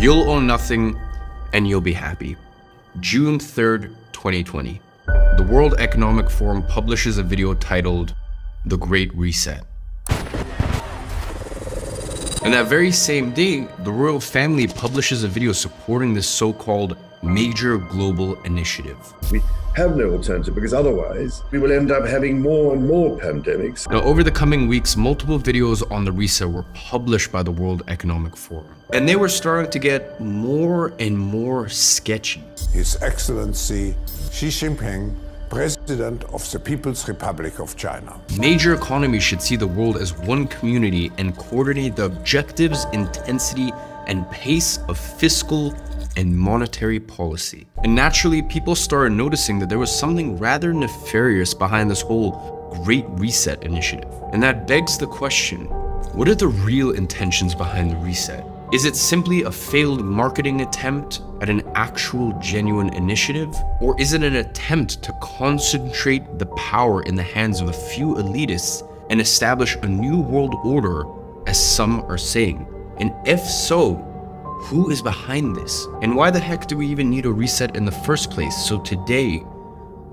You'll own nothing and you'll be happy. June 3rd, 2020. The World Economic Forum publishes a video titled The Great Reset. And that very same day, the royal family publishes a video supporting this so-called major global initiative. We have no alternative because otherwise we will end up having more and more pandemics. Now, over the coming weeks, multiple videos on the reset were published by the World Economic Forum. And they were starting to get more and more sketchy. His Excellency Xi Jinping, President of the People's Republic of China. Major economies should see the world as one community and coordinate the objectives, intensity, and pace of fiscal and monetary policy. And naturally, people started noticing that there was something rather nefarious behind this whole Great Reset initiative. And that begs the question, what are the real intentions behind the reset? Is it simply a failed marketing attempt at an actual genuine initiative? Or is it an attempt to concentrate the power in the hands of a few elitists and establish a new world order, as some are saying? And if so, who is behind this? And why the heck do we even need a reset in the first place? So today,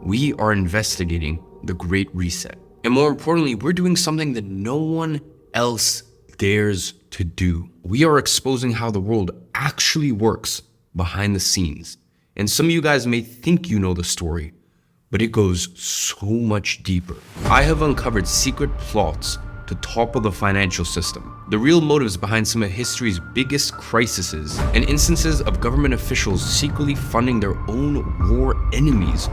we are investigating the Great Reset. And more importantly, we're doing something that no one else dares to do. We are exposing how the world actually works behind the scenes. And some of you guys may think you know the story, but it goes so much deeper. I have uncovered secret plots to topple the financial system, the real motives behind some of history's biggest crises, and instances of government officials secretly funding their own war enemies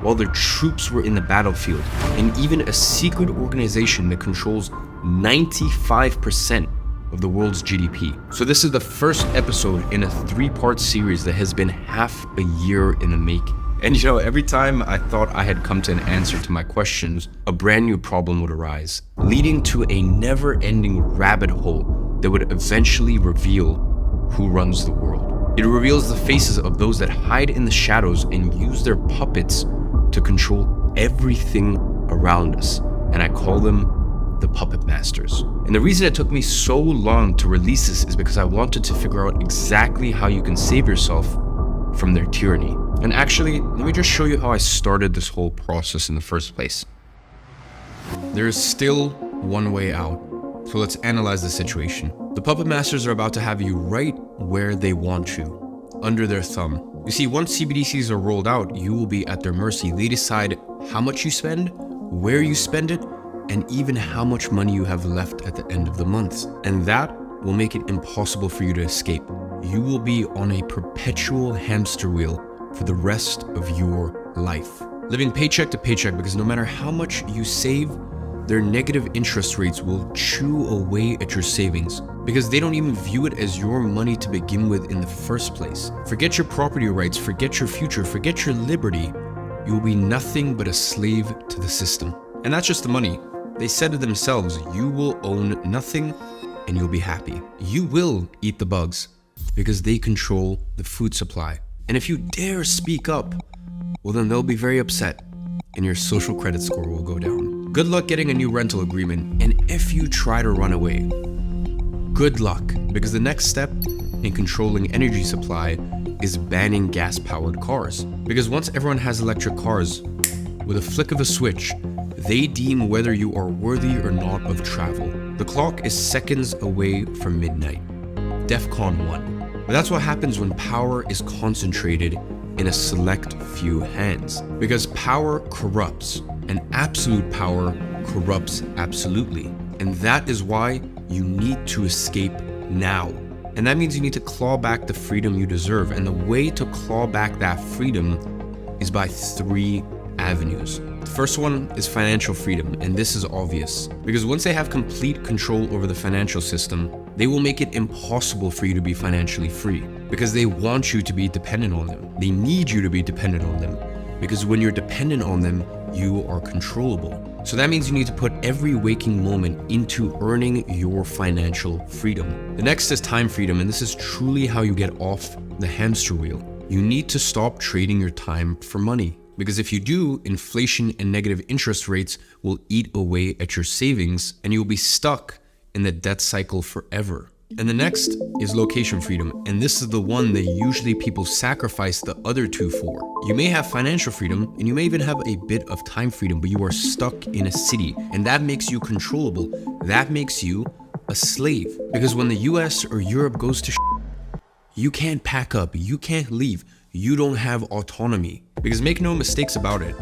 while their troops were in the battlefield, and even a secret organization that controls 95% of the world's GDP. So this is the first episode in a 3-part series that has been half a year in the making. And you know, every time I thought I had come to an answer to my questions, a brand new problem would arise, leading to a never-ending rabbit hole that would eventually reveal who runs the world. It reveals the faces of those that hide in the shadows and use their puppets to control everything around us. And I call them the puppet masters. And the reason it took me so long to release this is because I wanted to figure out exactly how you can save yourself from their tyranny. And actually, let me just show you how I started this whole process in the first place. There is still one way out. So let's analyze the situation. The puppet masters are about to have you right where they want you, under their thumb. You see, once CBDCs are rolled out, you will be at their mercy. They decide how much you spend, where you spend it, and even how much money you have left at the end of the month. And that will make it impossible for you to escape. You will be on a perpetual hamster wheel for the rest of your life, living paycheck to paycheck, because no matter how much you save, their negative interest rates will chew away at your savings, because they don't even view it as your money to begin with in the first place. Forget your property rights, forget your future, forget your liberty. You will be nothing but a slave to the system. And that's just the money. They said to themselves, you will own nothing and you'll be happy. You will eat the bugs because they control the food supply. And if you dare speak up, well, then they'll be very upset and your social credit score will go down. Good luck getting a new rental agreement. And if you try to run away, good luck, because the next step in controlling energy supply is banning gas-powered cars. Because once everyone has electric cars, with a flick of a switch, they deem whether you are worthy or not of travel. The clock is seconds away from midnight. DEFCON 1. But that's what happens when power is concentrated in a select few hands. Because power corrupts, and absolute power corrupts absolutely. And that is why you need to escape now. And that means you need to claw back the freedom you deserve. And the way to claw back that freedom is by 3 avenues. The first one is financial freedom, and this is obvious. Because once they have complete control over the financial system, they will make it impossible for you to be financially free. Because they want you to be dependent on them. They need you to be dependent on them. Because when you're dependent on them, you are controllable. So that means you need to put every waking moment into earning your financial freedom. The next is time freedom, and this is truly how you get off the hamster wheel. You need to stop trading your time for money. Because if you do, inflation and negative interest rates will eat away at your savings and you'll be stuck in the debt cycle forever. And the next is location freedom, and this is the one that usually people sacrifice the other two for. You may have financial freedom, and you may even have a bit of time freedom, but you are stuck in a city, and that makes you controllable. That makes you a slave. Because when the US or Europe goes to you can't pack up, you can't leave, you don't have autonomy. Because make no mistakes about it,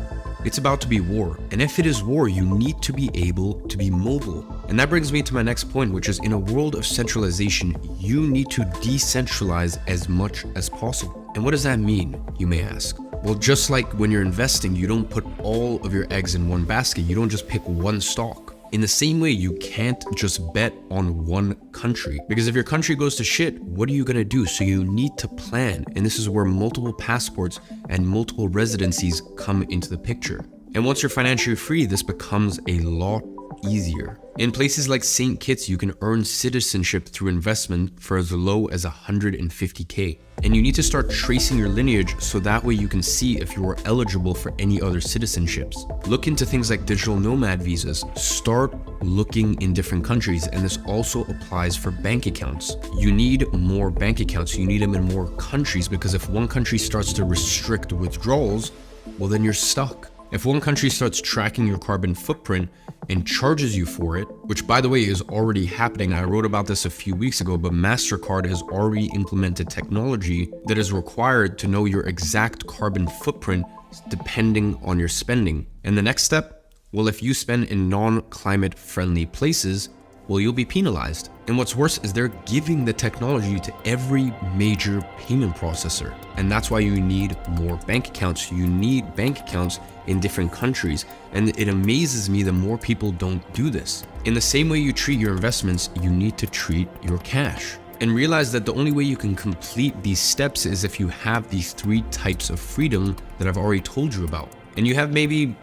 it's about to be war. And if it is war, you need to be able to be mobile. And that brings me to my next point, which is in a world of centralization, you need to decentralize as much as possible. And what does that mean, you may ask? Well, just like when you're investing, you don't put all of your eggs in one basket. You don't just pick one stock. In the same way, you can't just bet on one country, because if your country goes to shit, what are you gonna do? So you need to plan. And this is where multiple passports and multiple residencies come into the picture. And once you're financially free, this becomes a lot easier. In places like St. Kitts, you can earn citizenship through investment for as low as 150K. And you need to start tracing your lineage so that way you can see if you are eligible for any other citizenships. Look into things like digital nomad visas. Start looking in different countries, and this also applies for bank accounts. You need more bank accounts. You need them in more countries, because if one country starts to restrict withdrawals, well, then you're stuck. If one country starts tracking your carbon footprint and charges you for it, which by the way is already happening, I wrote about this a few weeks ago, but MasterCard has already implemented technology that is required to know your exact carbon footprint depending on your spending. And the next step, well, if you spend in non-climate friendly places, well, you'll be penalized. And what's worse is they're giving the technology to every major payment processor. And that's why you need more bank accounts. You need bank accounts in different countries. And it amazes me that more people don't do this. In the same way you treat your investments, you need to treat your cash. And realize that the only way you can complete these steps is if you have these 3 types of freedom that I've already told you about. And you have maybe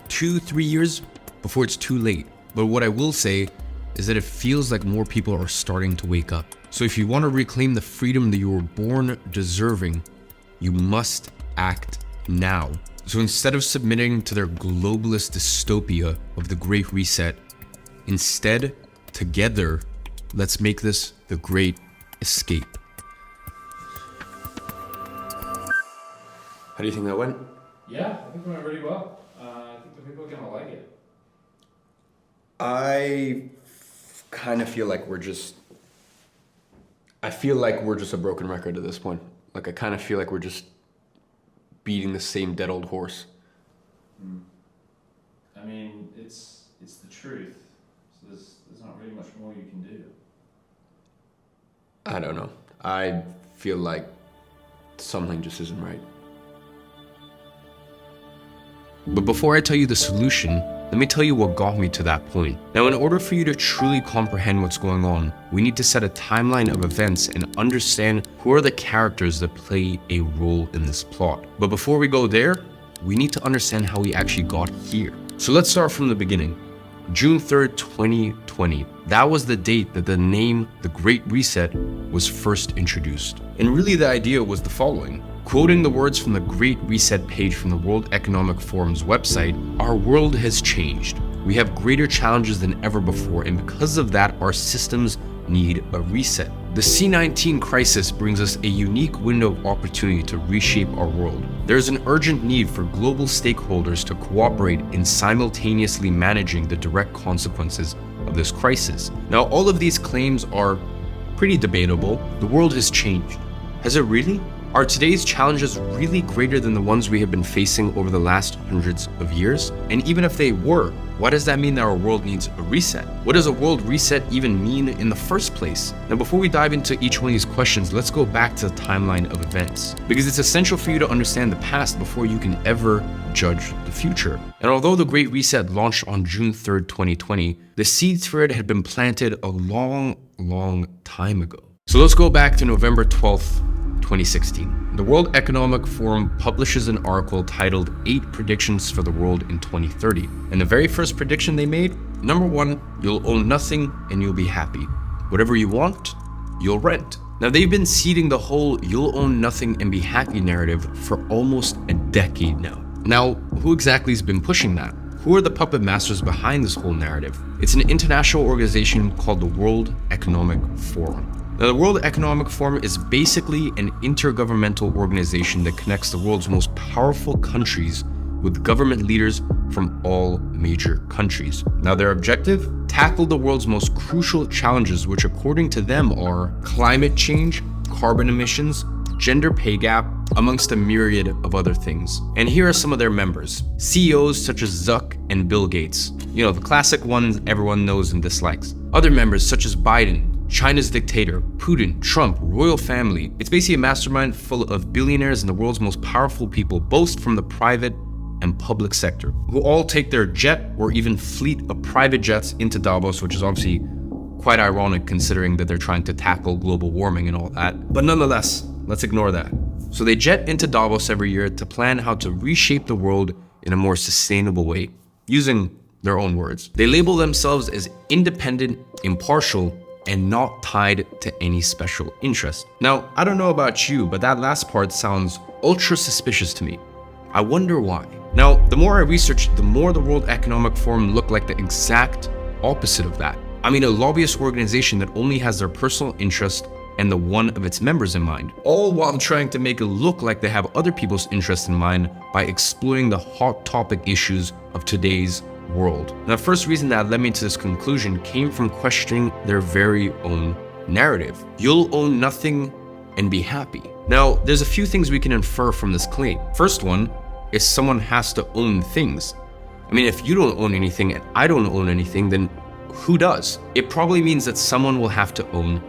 2-3 years before it's too late. But what I will say is that it feels like more people are starting to wake up. So if you want to reclaim the freedom that you were born deserving, you must act now. So instead of submitting to their globalist dystopia of the Great Reset, instead, together, let's make this the Great Escape. How do you think that went? Yeah, I think it went really well. I think the people are gonna like it. I kind of feel like we're just a broken record at this point. Like I kind of feel like we're just beating the same dead old horse. I mean, it's the truth. So there's not really much more you can do. I don't know. I feel like something just isn't right. But before I tell you the solution, let me tell you what got me to that point. Now, in order for you to truly comprehend what's going on, we need to set a timeline of events and understand who are the characters that play a role in this plot. But before we go there, we need to understand how we actually got here. So let's start from the beginning. June 3rd, 2020. That was the date that the name The Great Reset was first introduced. And really the idea was the following. Quoting the words from the Great Reset page from the World Economic Forum's website, our world has changed. We have greater challenges than ever before, and because of that, our systems need a reset. The C-19 crisis brings us a unique window of opportunity to reshape our world. There is an urgent need for global stakeholders to cooperate in simultaneously managing the direct consequences of this crisis. Now, all of these claims are pretty debatable. The world has changed. Has it really? Are today's challenges really greater than the ones we have been facing over the last hundreds of years? And even if they were, why does that mean that our world needs a reset? What does a world reset even mean in the first place? Now, before we dive into each one of these questions, let's go back to the timeline of events, because it's essential for you to understand the past before you can ever judge the future. And although the Great Reset launched on June 3rd, 2020, the seeds for it had been planted a long time ago. So let's go back to November 12th, 2016. The World Economic Forum publishes an article titled 8 Predictions for the World in 2030. And the very first prediction they made, number 1, you'll own nothing and you'll be happy. Whatever you want, you'll rent. Now they've been seeding the whole you'll own nothing and be happy narrative for almost a decade now. Now, who exactly has been pushing that? who are the puppet masters behind this whole narrative? It's an international organization called the World Economic Forum. Now, the World Economic Forum is basically an intergovernmental organization that connects the world's most powerful countries with government leaders from all major countries. Now, their objective? Tackle the world's most crucial challenges, which according to them are climate change, carbon emissions, gender pay gap, amongst a myriad of other things. And here are some of their members. CEOs such as Zuck and Bill Gates. You know, the classic ones everyone knows and dislikes. Other members such as Biden, China's dictator, Putin, Trump, royal family. It's basically a mastermind full of billionaires and the world's most powerful people, both from the private and public sector, who all take their jet or even fleet of private jets into Davos, which is obviously quite ironic considering that they're trying to tackle global warming and all that. But nonetheless, let's ignore that. So they jet into Davos every year to plan how to reshape the world in a more sustainable way, using their own words. They label themselves as independent, impartial, and not tied to any special interest. Now, I don't know about you, but that last part sounds ultra suspicious to me. I wonder why. Now, the more I researched, the more the World Economic Forum looked like the exact opposite of that. I mean, a lobbyist organization that only has their personal interest and the one of its members in mind, all while trying to make it look like they have other people's interests in mind by exploiting the hot topic issues of today's world. Now, the first reason that led me to this conclusion came from questioning their very own narrative. You'll own nothing and be happy. Now, there's a few things we can infer from this claim. First one is someone has to own things. I mean, if you don't own anything and I don't own anything, then who does? It probably means that someone will have to own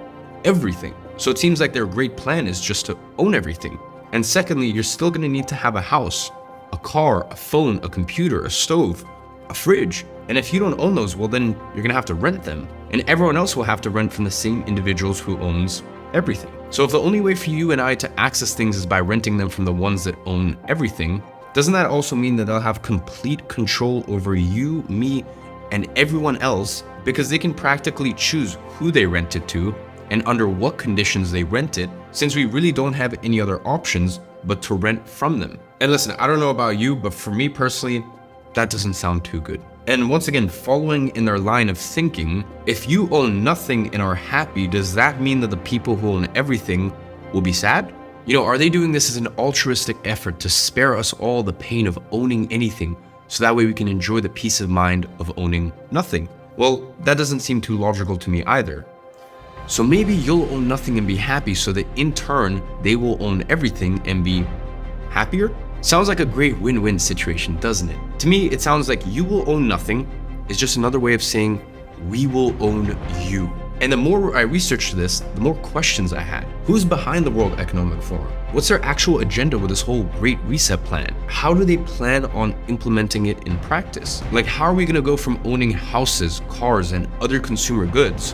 everything. So it seems like their great plan is just to own everything. And secondly, you're still gonna need to have a house, a car, a phone, a computer, a stove, a fridge. And if you don't own those, well, then you're gonna have to rent them. And everyone else will have to rent from the same individuals who owns everything. So if the only way for you and I to access things is by renting them from the ones that own everything, doesn't that also mean that they'll have complete control over you, me, and everyone else, because they can practically choose who they rent it to and under what conditions they rent it, since we really don't have any other options but to rent from them. And listen, I don't know about you, but for me personally, that doesn't sound too good. And once again, following in their line of thinking, if you own nothing and are happy, does that mean that the people who own everything will be sad? You know, are they doing this as an altruistic effort to spare us all the pain of owning anything, so that way we can enjoy the peace of mind of owning nothing? Well, that doesn't seem too logical to me either. So maybe you'll own nothing and be happy so that in turn, they will own everything and be happier? Sounds like a great win-win situation, doesn't it? To me, it sounds like you will own nothing is just another way of saying we will own you. And the more I researched this, the more questions I had. Who's behind the World Economic Forum? What's their actual agenda with this whole Great Reset plan? How do they plan on implementing it in practice? Like, how are we gonna go from owning houses, cars, and other consumer goods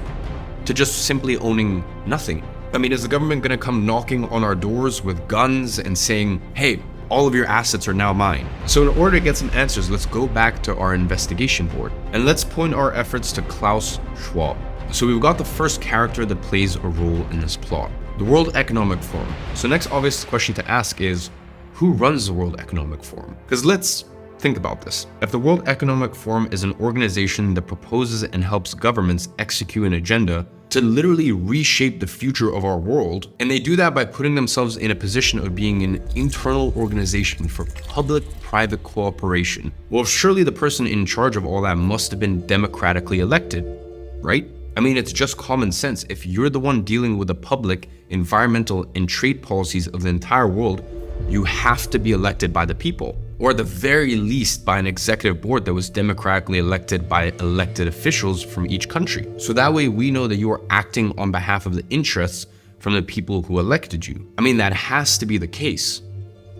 to just simply owning nothing? I mean, is the government gonna come knocking on our doors with guns and saying, hey, all of your assets are now mine? So in order to get some answers, let's go back to our investigation board and let's point our efforts to Klaus Schwab. So we've got the first character that plays a role in this plot, the World Economic Forum. So next obvious question to ask is, who runs the World Economic Forum? Because let's think about this. If the World Economic Forum is an organization that proposes and helps governments execute an agenda to literally reshape the future of our world, and they do that by putting themselves in a position of being an internal organization for public-private cooperation, well, surely the person in charge of all that must have been democratically elected, right? I mean, it's just common sense. If you're the one dealing with the public, environmental, and trade policies of the entire world, you have to be elected by the people, or at the very least by an executive board that was democratically elected by elected officials from each country. So that way we know that you are acting on behalf of the interests from the people who elected you. I mean, that has to be the case,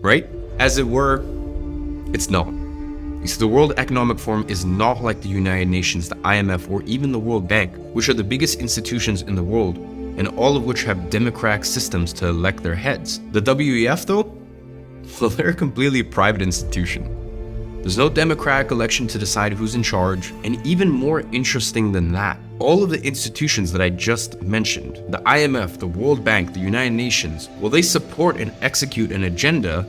right? As it were, it's not. So the World Economic Forum is not like the United Nations, the IMF, or even the World Bank, which are the biggest institutions in the world, and all of which have democratic systems to elect their heads. The WEF though? Well, they're a completely private institution. There's no democratic election to decide who's in charge, and even more interesting than that, all of the institutions that I just mentioned, the IMF, the World Bank, the United Nations, well, they support and execute an agenda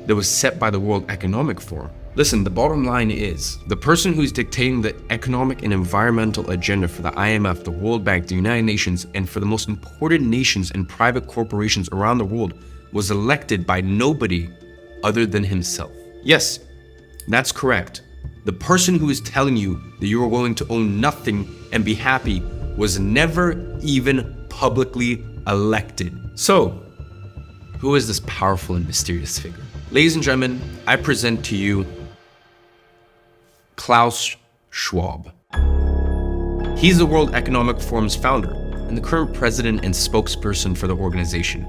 that was set by the World Economic Forum. Listen, the bottom line is, the person who's dictating the economic and environmental agenda for the IMF, the World Bank, the United Nations, and for the most important nations and private corporations around the world was elected by nobody other than himself. Yes, that's correct. The person who is telling you that you are going to own nothing and be happy was never even publicly elected. So, who is this powerful and mysterious figure? Ladies and gentlemen, I present to you Klaus Schwab. He's the World Economic Forum's founder and the current president and spokesperson for the organization,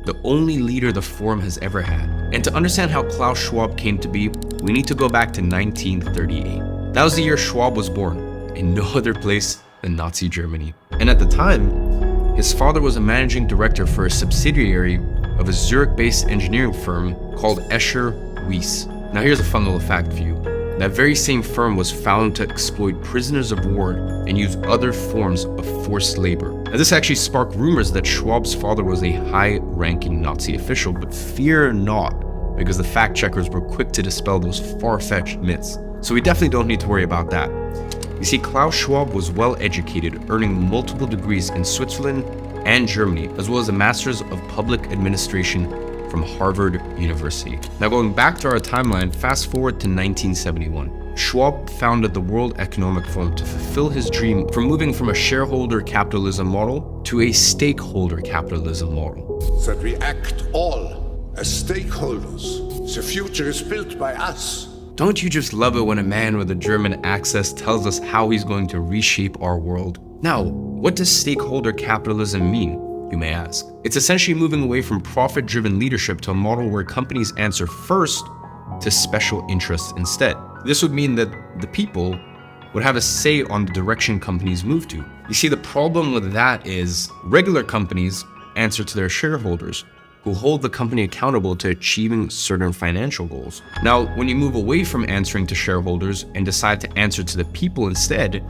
the only leader the forum has ever had. And to understand how Klaus Schwab came to be, we need to go back to 1938. That was the year Schwab was born, in no other place than Nazi Germany. And at the time, his father was a managing director for a subsidiary of a Zurich-based engineering firm called Escher Wyss. Now here's a fun little fact for you. That very same firm was founded to exploit prisoners of war and use other forms of forced labor. Now this actually sparked rumors that Schwab's father was a high-ranking Nazi official, but fear not, because the fact checkers were quick to dispel those far-fetched myths. So we definitely don't need to worry about that. You see, Klaus Schwab was well educated, earning multiple degrees in Switzerland and Germany, as well as a Master's of Public Administration from Harvard University. Now going back to our timeline, fast forward to 1971. Schwab founded the World Economic Forum to fulfill his dream from moving from a shareholder capitalism model to a stakeholder capitalism model. That we act all as stakeholders. The future is built by us. Don't you just love it when a man with a German accent tells us how he's going to reshape our world? Now, what does stakeholder capitalism mean, you may ask? It's essentially moving away from profit-driven leadership to a model where companies answer first to special interests instead. This would mean that the people would have a say on the direction companies move to. You see, the problem with that is regular companies answer to their shareholders, who hold the company accountable to achieving certain financial goals. Now, when you move away from answering to shareholders and decide to answer to the people instead,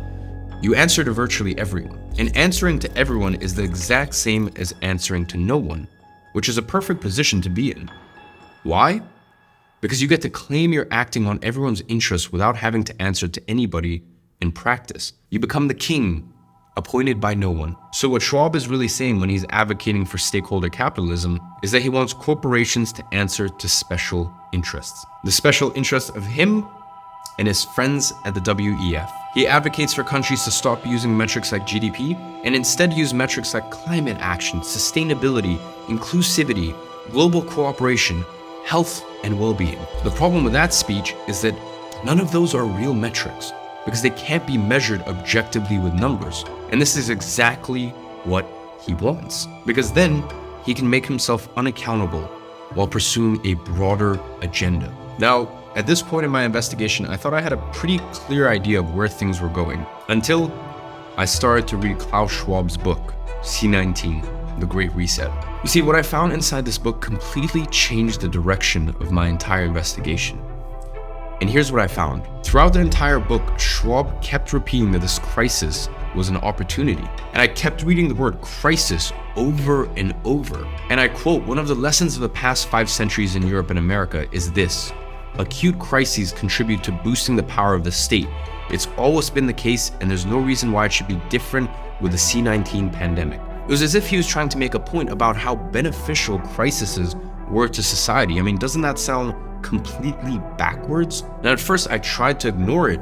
you answer to virtually everyone. And answering to everyone is the exact same as answering to no one, which is a perfect position to be in. Why? Because you get to claim you're acting on everyone's interests without having to answer to anybody in practice. You become the king, appointed by no one. So what Schwab is really saying when he's advocating for stakeholder capitalism is that he wants corporations to answer to special interests. The special interests of him and his friends at the WEF. He advocates for countries to stop using metrics like GDP and instead use metrics like climate action, sustainability, inclusivity, global cooperation, health, and well-being. The problem with that speech is that none of those are real metrics because they can't be measured objectively with numbers. And this is exactly what he wants, because then he can make himself unaccountable while pursuing a broader agenda. Now, at this point in my investigation, I thought I had a pretty clear idea of where things were going until I started to read Klaus Schwab's book, C19, The Great Reset. You see, what I found inside this book completely changed the direction of my entire investigation. And here's what I found. Throughout the entire book, Schwab kept repeating that this crisis was an opportunity. And I kept reading the word crisis over and over. And I quote, one of the lessons of the past 5 centuries in Europe and America is this: acute crises contribute to boosting the power of the state. It's always been the case, and there's no reason why it should be different with the C19 pandemic. It was as if he was trying to make a point about how beneficial crises were to society. I mean, doesn't that sound completely backwards? Now, at first I tried to ignore it,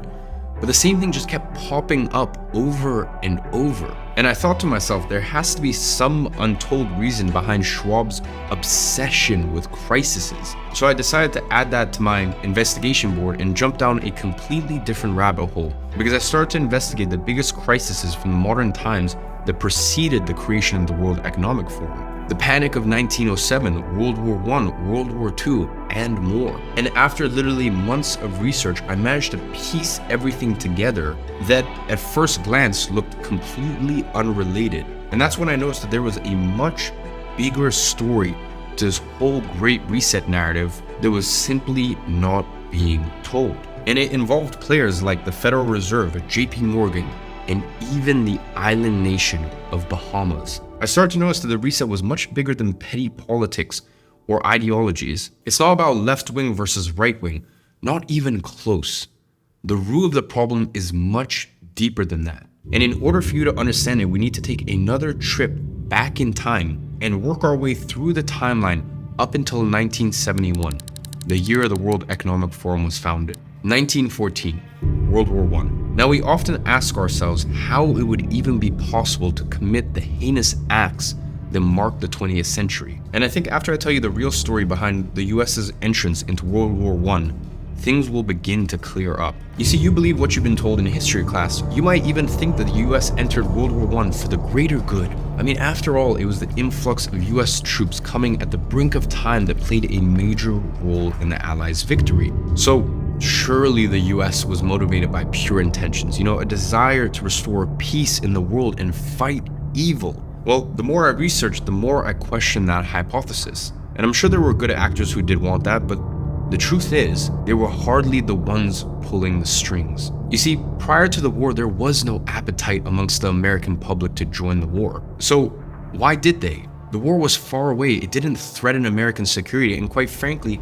but the same thing just kept popping up over and over. And I thought to myself, there has to be some untold reason behind Schwab's obsession with crises. So I decided to add that to my investigation board and jump down a completely different rabbit hole, because I started to investigate the biggest crises from modern times that preceded the creation of the World Economic Forum. The Panic of 1907, World War I, World War II, and more. And after literally months of research, I managed to piece everything together that at first glance looked completely unrelated. And that's when I noticed that there was a much bigger story to this whole Great Reset narrative that was simply not being told. And it involved players like the Federal Reserve, JP Morgan, and even the island nation of Bahamas. I started to notice that the reset was much bigger than petty politics or ideologies. It's not about left wing versus right wing, Not even close. The root of the problem is much deeper than that. And in order for you to understand it, we need to take another trip back in time and work our way through the timeline up until 1971, the year the World Economic Forum was founded. 1914, World War I. Now we often ask ourselves how it would even be possible to commit the heinous acts that marked the 20th century. And I think after I tell you the real story behind the US's entrance into World War I, things will begin to clear up. You see, you believe what you've been told in history class. You might even think that the US entered World War I for the greater good. I mean, after all, it was the influx of US troops coming at the brink of time that played a major role in the Allies' victory. So surely the US was motivated by pure intentions, a desire to restore peace in the world and fight evil. Well, the more I researched, the more I questioned that hypothesis. And I'm sure there were good actors who did want that, but the truth is, they were hardly the ones pulling the strings. You see, prior to the war, there was no appetite amongst the American public to join the war. So why did they? The war was far away, it didn't threaten American security, and quite frankly,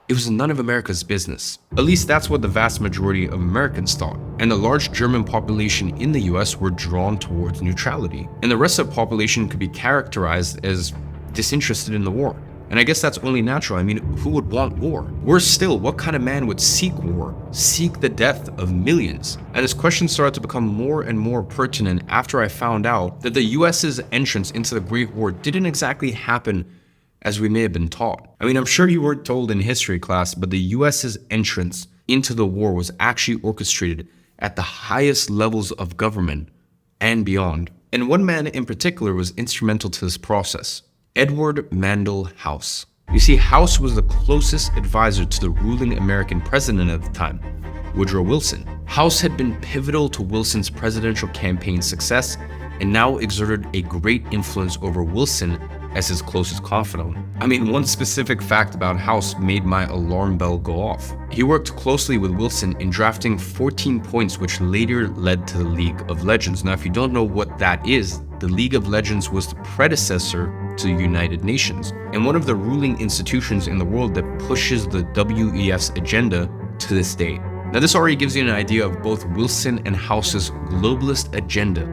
it was none of America's business. At least that's what the vast majority of Americans thought. And the large German population in the US were drawn towards neutrality. And the rest of the population could be characterized as disinterested in the war. And I guess that's only natural. I mean, who would want war? Worse still, what kind of man would seek war, seek the death of millions? And this question started to become more and more pertinent after I found out that the US's entrance into the Great War didn't exactly happen as we may have been taught. I mean, I'm sure you weren't told in history class, but the US's entrance into the war was actually orchestrated at the highest levels of government and beyond. And one man in particular was instrumental to this process. Edward Mandell House. You see, House was the closest advisor to the ruling American president at the time, Woodrow Wilson. House had been pivotal to Wilson's presidential campaign success and now exerted a great influence over Wilson as his closest confidant. I mean, one specific fact about House made my alarm bell go off. He worked closely with Wilson in drafting 14 points which later led to the League of Legends. Now, if you don't know what that is, the League of Legends was the predecessor to the United Nations, and one of the ruling institutions in the world that pushes the WEF's agenda to this day. Now, this already gives you an idea of both Wilson and House's globalist agenda,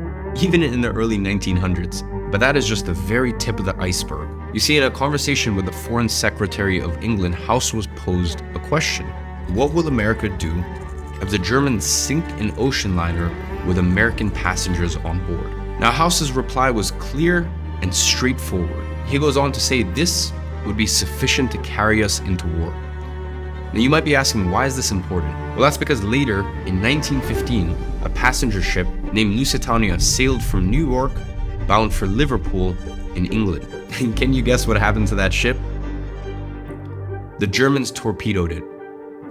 even in the early 1900s. But that is just the very tip of the iceberg. You see, in a conversation with the Foreign Secretary of England, House was posed a question. What will America do if the Germans sink an ocean liner with American passengers on board? Now, House's reply was clear and straightforward. He goes on to say this would be sufficient to carry us into war. Now, you might be asking, why is this important? Well, that's because later, in 1915, a passenger ship named Lusitania sailed from New York bound for Liverpool in England. And can you guess what happened to that ship? The Germans torpedoed it,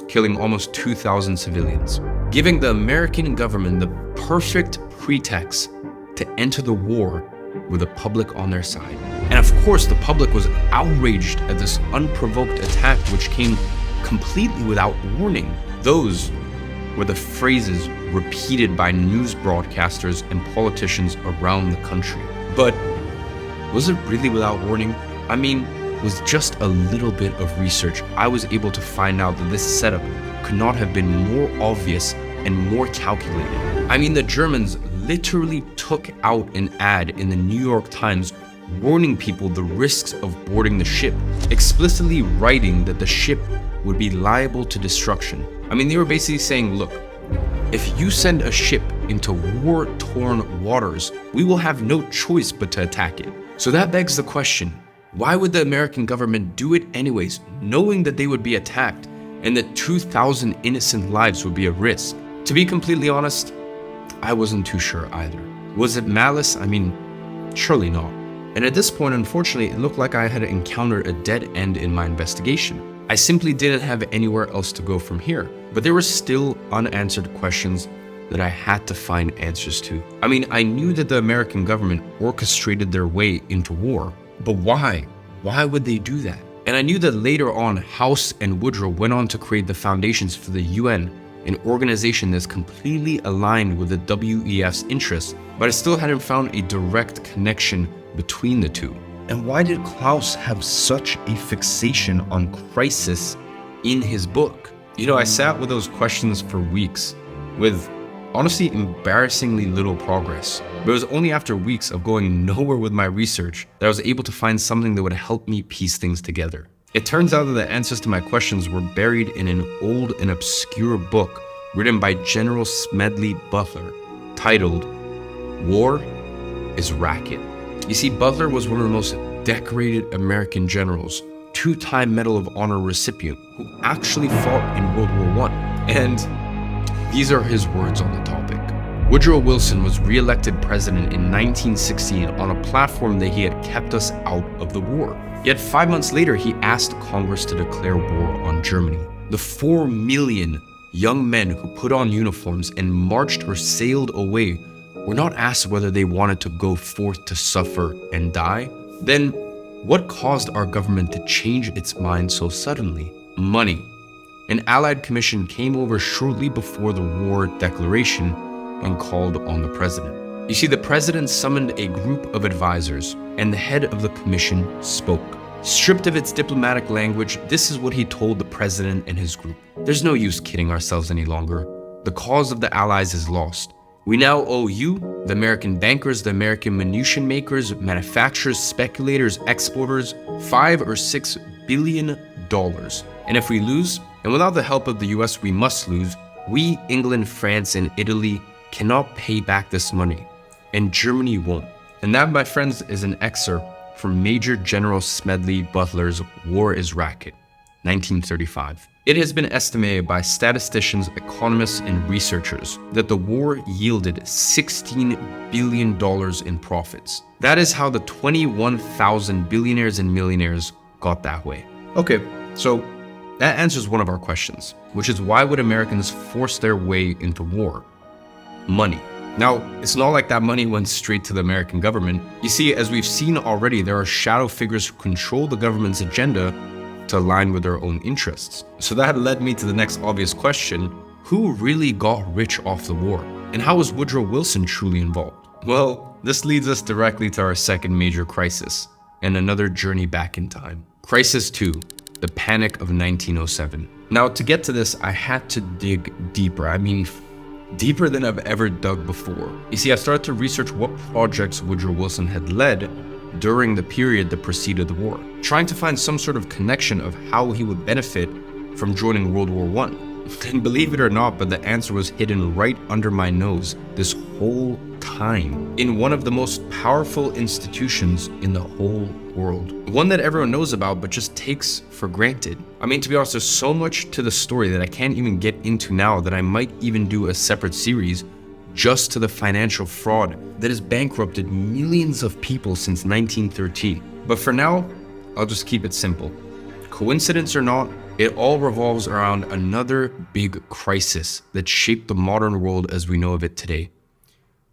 killing almost 2,000 civilians, giving the American government the perfect pretext to enter the war with the public on their side. And of course, the public was outraged at this unprovoked attack, which came completely without warning. Those were the phrases repeated by news broadcasters and politicians around the country. But was it really without warning? I mean, with just a little bit of research, I was able to find out that this setup could not have been more obvious and more calculated. I mean, the Germans literally took out an ad in the New York Times warning people the risks of boarding the ship, explicitly writing that the ship would be liable to destruction. I mean, they were basically saying, look, if you send a ship into war-torn waters, we will have no choice but to attack it. So that begs the question, why would the American government do it anyways, knowing that they would be attacked and that 2,000 innocent lives would be at risk? To be completely honest, I wasn't too sure either. Was it malice? I mean, surely not. And at this point, unfortunately, it looked like I had encountered a dead end in my investigation. I simply didn't have anywhere else to go from here. But there were still unanswered questions that I had to find answers to. I mean, I knew that the American government orchestrated their way into war, but why? Why would they do that? And I knew that later on, House and Woodrow went on to create the foundations for the UN, an organization that's completely aligned with the WEF's interests, but I still hadn't found a direct connection between the two. And why did Klaus have such a fixation on crisis in his book? I sat with those questions for weeks, with honestly embarrassingly little progress. But it was only after weeks of going nowhere with my research that I was able to find something that would help me piece things together. It turns out that the answers to my questions were buried in an old and obscure book written by General Smedley Butler, titled War is Racket. You see, Butler was one of the most decorated American generals, two-time Medal of Honor recipient, who actually fought in World War I. And these are his words on the topic. Woodrow Wilson was re-elected president in 1916 on a platform that he had kept us out of the war. Yet 5 months later, he asked Congress to declare war on Germany. The 4 million young men who put on uniforms and marched or sailed away were not asked whether they wanted to go forth to suffer and die. Then what caused our government to change its mind so suddenly? Money. An Allied commission came over shortly before the war declaration and called on the president. You see, the president summoned a group of advisors, and the head of the commission spoke. Stripped of its diplomatic language, this is what he told the president and his group. There's no use kidding ourselves any longer. The cause of the Allies is lost. We now owe you, the American bankers, the American munition makers, manufacturers, speculators, exporters, $5 or $6 billion. And if we lose, and without the help of the US we must lose, we, England, France, and Italy cannot pay back this money, and Germany won't. And that, my friends, is an excerpt from Major General Smedley Butler's War is Racket, 1935. It has been estimated by statisticians, economists, and researchers that the war yielded $16 billion in profits. That is how the 21,000 billionaires and millionaires got that way. Okay, so that answers one of our questions, which is why would Americans force their way into war? Money. Now, it's not like that money went straight to the American government. You see, as we've seen already, there are shadow figures who control the government's agenda to align with their own interests. So that led me to the next obvious question: who really got rich off the war? And how was Woodrow Wilson truly involved? Well, this leads us directly to our second major crisis, and another journey back in time. Crisis 2, the Panic of 1907. Now, to get to this, I had to dig deeper. I mean, deeper than I've ever dug before. You see, I started to research what projects Woodrow Wilson had led during the period that preceded the war, trying to find some sort of connection of how he would benefit from joining World War I. And believe it or not, but the answer was hidden right under my nose this whole time, in one of the most powerful institutions in the whole world. One that everyone knows about but just takes for granted. I mean, to be honest, there's so much to the story that I can't even get into now that I might even do a separate series just to the financial fraud that has bankrupted millions of people since 1913. But for now, I'll just keep it simple. Coincidence or not, it all revolves around another big crisis that shaped the modern world as we know of it today.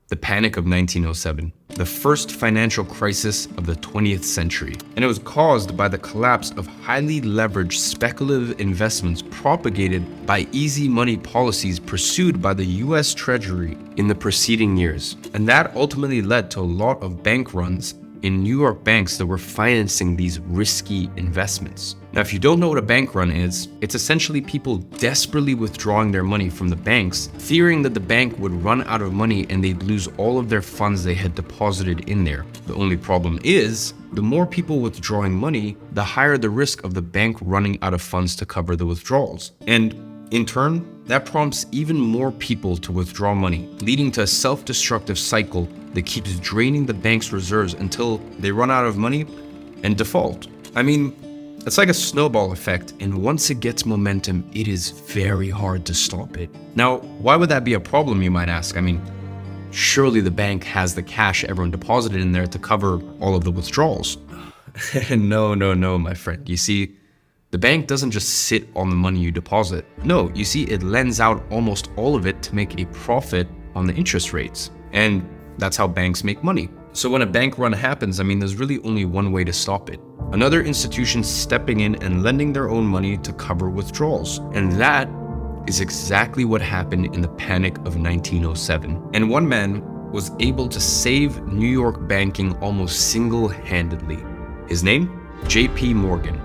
The Panic of 1907, the first financial crisis of the 20th century. And it was caused by the collapse of highly leveraged speculative investments propagated by easy money policies pursued by the US Treasury in the preceding years. And that ultimately led to a lot of bank runs in New York banks that were financing these risky investments. Now, if you don't know what a bank run is, it's essentially people desperately withdrawing their money from the banks, fearing that the bank would run out of money and they'd lose all of their funds they had deposited in there. The only problem is, the more people withdrawing money, the higher the risk of the bank running out of funds to cover the withdrawals. And in turn, that prompts even more people to withdraw money, leading to a self-destructive cycle that keeps draining the bank's reserves until they run out of money and default. I mean, it's like a snowball effect, and once it gets momentum, it is very hard to stop it. Now, why would that be a problem, you might ask? I mean, surely the bank has the cash everyone deposited in there to cover all of the withdrawals. No, my friend. You see, the bank doesn't just sit on the money you deposit. No, you see, it lends out almost all of it to make a profit on the interest rates. And that's how banks make money. So when a bank run happens, I mean, there's really only one way to stop it. Another institution stepping in and lending their own money to cover withdrawals. And that is exactly what happened in the Panic of 1907. And one man was able to save New York banking almost single-handedly. His name? J.P. Morgan.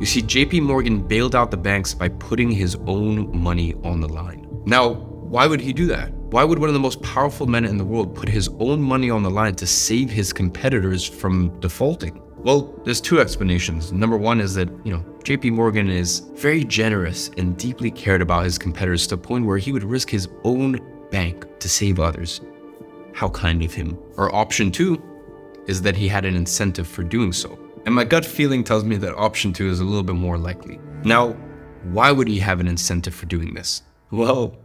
You see, JP Morgan bailed out the banks by putting his own money on the line. Now, why would he do that? Why would one of the most powerful men in the world put his own money on the line to save his competitors from defaulting? Well, there's two explanations. Number one is that, JP Morgan is very generous and deeply cared about his competitors to the point where he would risk his own bank to save others. How kind of him. Or option two is that he had an incentive for doing so. And my gut feeling tells me that option two is a little bit more likely. Now, why would he have an incentive for doing this? Well,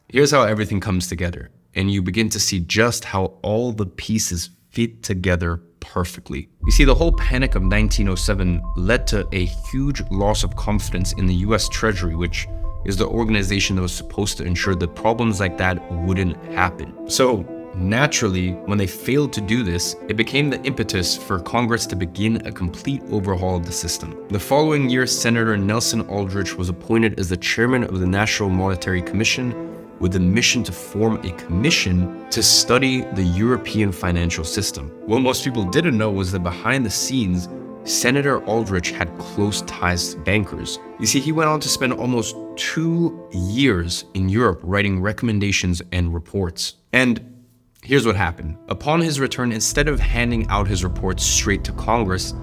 here's how everything comes together, and you begin to see just how all the pieces fit together perfectly. You see, the whole panic of 1907 led to a huge loss of confidence in the US Treasury, which is the organization that was supposed to ensure that problems like that wouldn't happen. So naturally, when they failed to do this, it became the impetus for Congress to begin a complete overhaul of the system. The following year, Senator Nelson Aldrich was appointed as the chairman of the National Monetary Commission with the mission to form a commission to study the European financial system. What most people didn't know was that behind the scenes, Senator Aldrich had close ties to bankers. You see, he went on to spend almost 2 years in Europe writing recommendations and reports. And here's what happened. Upon his return, instead of handing out his reports straight to Congress,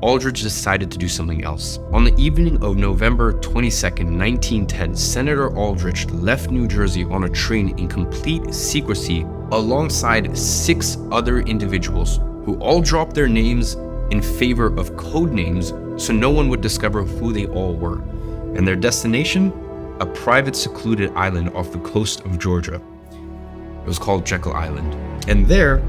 Aldrich decided to do something else. On the evening of November 22nd, 1910, Senator Aldrich left New Jersey on a train in complete secrecy alongside 6 other individuals who all dropped their names in favor of code names so no one would discover who they all were. And their destination? A private secluded island off the coast of Georgia. It was called Jekyll Island. And there,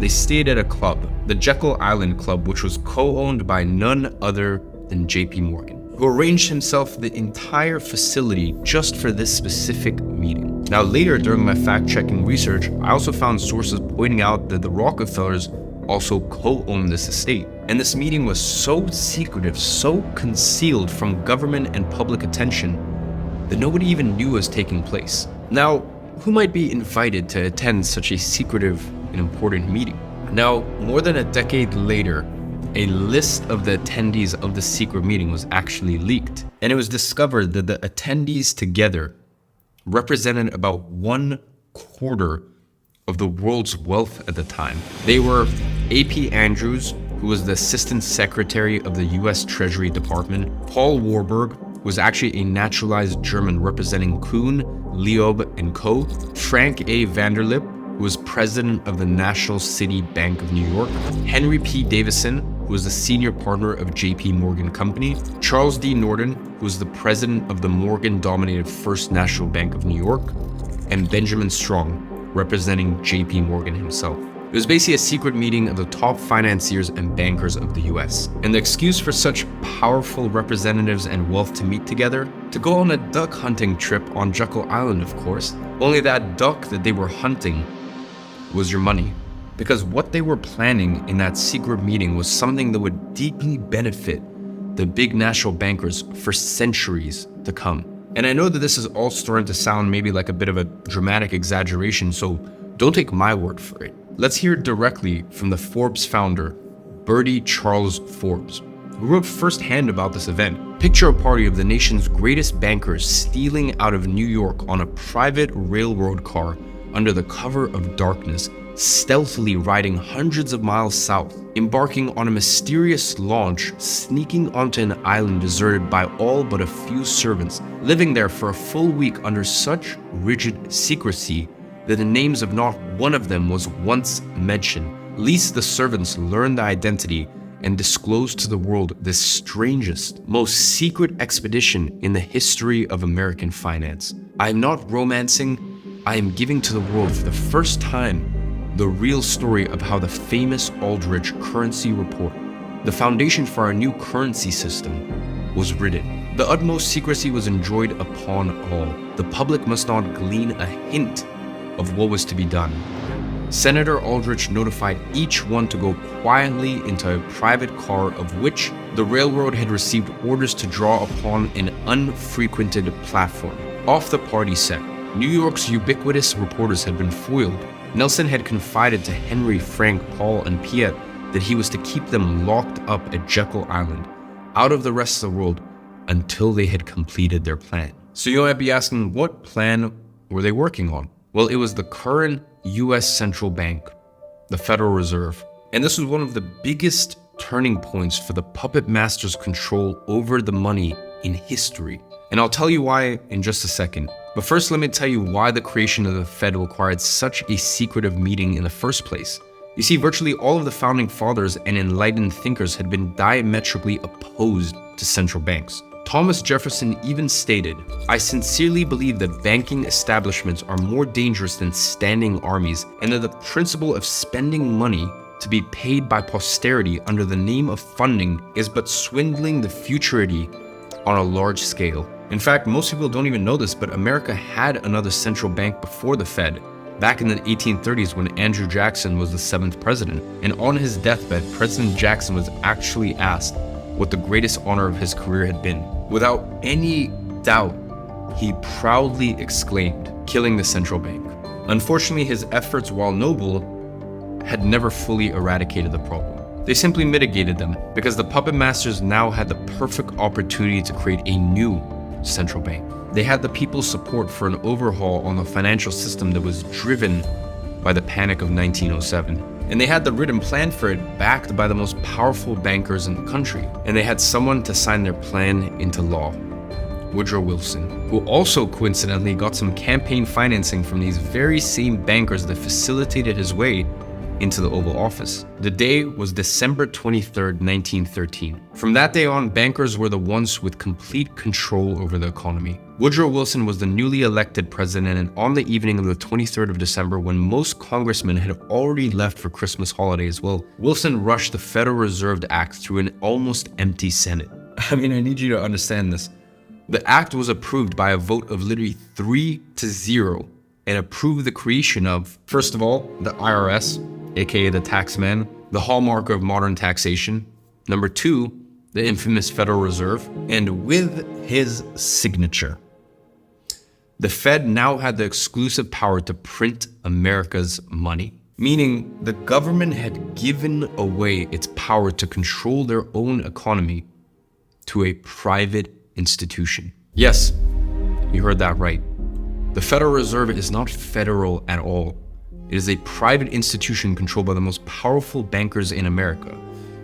they stayed at a club, the Jekyll Island Club, which was co-owned by none other than JP Morgan, who arranged himself the entire facility just for this specific meeting. Now later, during my fact-checking research, I also found sources pointing out that the Rockefellers also co-owned this estate. And this meeting was so secretive, so concealed from government and public attention that nobody even knew was taking place. Now, who might be invited to attend such a secretive and important meeting? Now, more than a decade later, a list of the attendees of the secret meeting was actually leaked, and it was discovered that the attendees together represented about 1/4 of the world's wealth at the time. They were A.P. Andrews, who was the Assistant Secretary of the US Treasury Department, Paul Warburg, who was actually a naturalized German representing Kuhn, Leob & Co., Frank A. Vanderlip, who was president of the National City Bank of New York, Henry P. Davison, who was the senior partner of JP Morgan Company, Charles D. Norton, who was the president of the Morgan-dominated First National Bank of New York, and Benjamin Strong, representing JP Morgan himself. It was basically a secret meeting of the top financiers and bankers of the US. And the excuse for such powerful representatives and wealth to meet together? To go on a duck hunting trip on Jekyll Island, of course. Only that duck that they were hunting was your money. Because what they were planning in that secret meeting was something that would deeply benefit the big national bankers for centuries to come. And I know that this is all starting to sound maybe like a bit of a dramatic exaggeration, so don't take my word for it. Let's hear directly from the Forbes founder, Bertie Charles Forbes, who wrote firsthand about this event. Picture a party of the nation's greatest bankers stealing out of New York on a private railroad car under the cover of darkness, stealthily riding hundreds of miles south, embarking on a mysterious launch, sneaking onto an island deserted by all but a few servants, living there for a full week under such rigid secrecy that the names of not one of them was once mentioned, lest the servants learn the identity and disclose to the world this strangest, most secret expedition in the history of American finance. I am not romancing, I am giving to the world for the first time the real story of how the famous Aldrich currency report, the foundation for our new currency system, was written. The utmost secrecy was enjoined upon all. The public must not glean a hint of what was to be done. Senator Aldrich notified each one to go quietly into a private car of which the railroad had received orders to draw upon an unfrequented platform. Off the party set, New York's ubiquitous reporters had been foiled. Nelson had confided to Henry, Frank, Paul, and Piet that he was to keep them locked up at Jekyll Island, out of the rest of the world until they had completed their plan. So you might be asking, what plan were they working on? Well, it was the current US central bank, the Federal Reserve. And this was one of the biggest turning points for the puppet master's control over the money in history. And I'll tell you why in just a second. But first, let me tell you why the creation of the Fed required such a secretive meeting in the first place. You see, virtually all of the founding fathers and enlightened thinkers had been diametrically opposed to central banks. Thomas Jefferson even stated, "I sincerely believe that banking establishments are more dangerous than standing armies, and that the principle of spending money to be paid by posterity under the name of funding is but swindling the futurity on a large scale." In fact, most people don't even know this, but America had another central bank before the Fed, back in the 1830s when Andrew Jackson was the 7th president. And on his deathbed, President Jackson was actually asked what the greatest honor of his career had been. Without any doubt, he proudly exclaimed, "Killing the central bank." Unfortunately, his efforts, while noble, had never fully eradicated the problem. They simply mitigated them because the puppet masters now had the perfect opportunity to create a new central bank. They had the people's support for an overhaul on the financial system that was driven by the Panic of 1907. And they had the written plan for it, backed by the most powerful bankers in the country. And they had someone to sign their plan into law, Woodrow Wilson, who also coincidentally got some campaign financing from these very same bankers that facilitated his way into the Oval Office. The day was December 23rd, 1913. From that day on, bankers were the ones with complete control over the economy. Woodrow Wilson was the newly elected president, and on the evening of the 23rd of December, when most congressmen had already left for Christmas holidays, well, Wilson rushed the Federal Reserve Act through an almost empty Senate. I mean, I need you to understand this. The act was approved by a vote of literally 3-0 and approved the creation of, first of all, the IRS, aka the taxman, the hallmark of modern taxation. Number 2, the infamous Federal Reserve, and with his signature. The Fed now had the exclusive power to print America's money, meaning the government had given away its power to control their own economy to a private institution. Yes, you heard that right. The Federal Reserve is not federal at all. It is a private institution controlled by the most powerful bankers in America.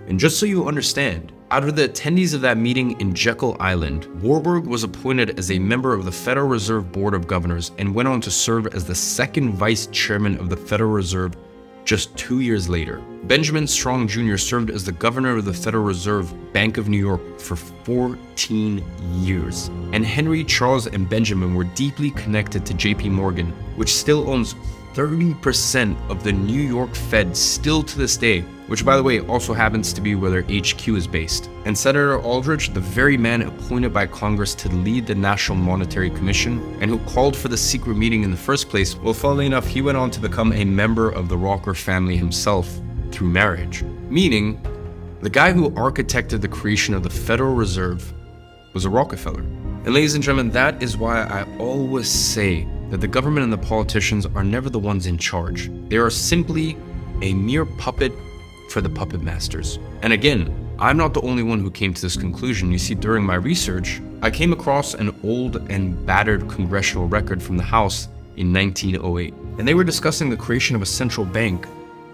And just so you understand, out of the attendees of that meeting in Jekyll Island, Warburg was appointed as a member of the Federal Reserve Board of Governors and went on to serve as the second vice chairman of the Federal Reserve just 2 years later. Benjamin Strong Jr. served as the governor of the Federal Reserve Bank of New York for 14 years. And Henry, Charles, and Benjamin were deeply connected to JP Morgan, which still owns 30% of the New York Fed still to this day, which by the way also happens to be where their HQ is based. And Senator Aldrich, the very man appointed by Congress to lead the National Monetary Commission and who called for the secret meeting in the first place, well, funnily enough, he went on to become a member of the Rocker family himself through marriage. Meaning, the guy who architected the creation of the Federal Reserve was a Rockefeller. And ladies and gentlemen, that is why I always say that the government and the politicians are never the ones in charge. They are simply a mere puppet for the puppet masters. And again, I'm not the only one who came to this conclusion. You see, during my research, I came across an old and battered congressional record from the House in 1908. And they were discussing the creation of a central bank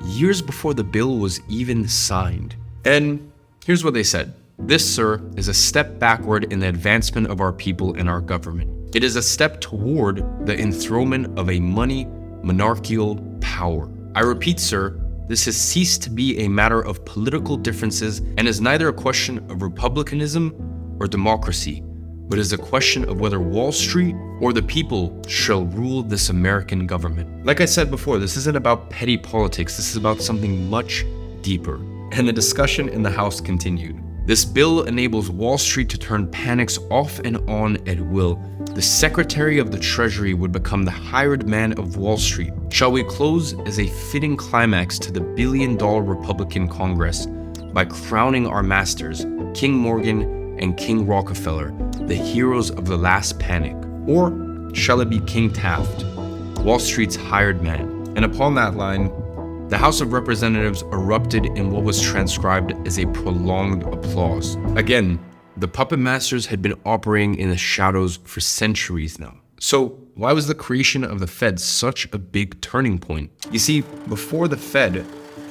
years before the bill was even signed. And here's what they said. This, sir, is a step backward in the advancement of our people and our government. It is a step toward the enthronement of a monarchical power. I repeat, sir, this has ceased to be a matter of political differences and is neither a question of republicanism or democracy, but is a question of whether Wall Street or the people shall rule this American government. Like I said before, this isn't about petty politics. This is about something much deeper. And the discussion in the House continued. This bill enables Wall Street to turn panics off and on at will. The Secretary of the Treasury would become the hired man of Wall Street. Shall we close as a fitting climax to the billion-dollar Republican Congress by crowning our masters, King Morgan and King Rockefeller, the heroes of the last panic? Or shall it be King Taft, Wall Street's hired man? And upon that line, The House of Representatives erupted in what was transcribed as a prolonged applause. Again, the puppet masters had been operating in the shadows for centuries now. So why was the creation of the Fed such a big turning point? You see, before the Fed,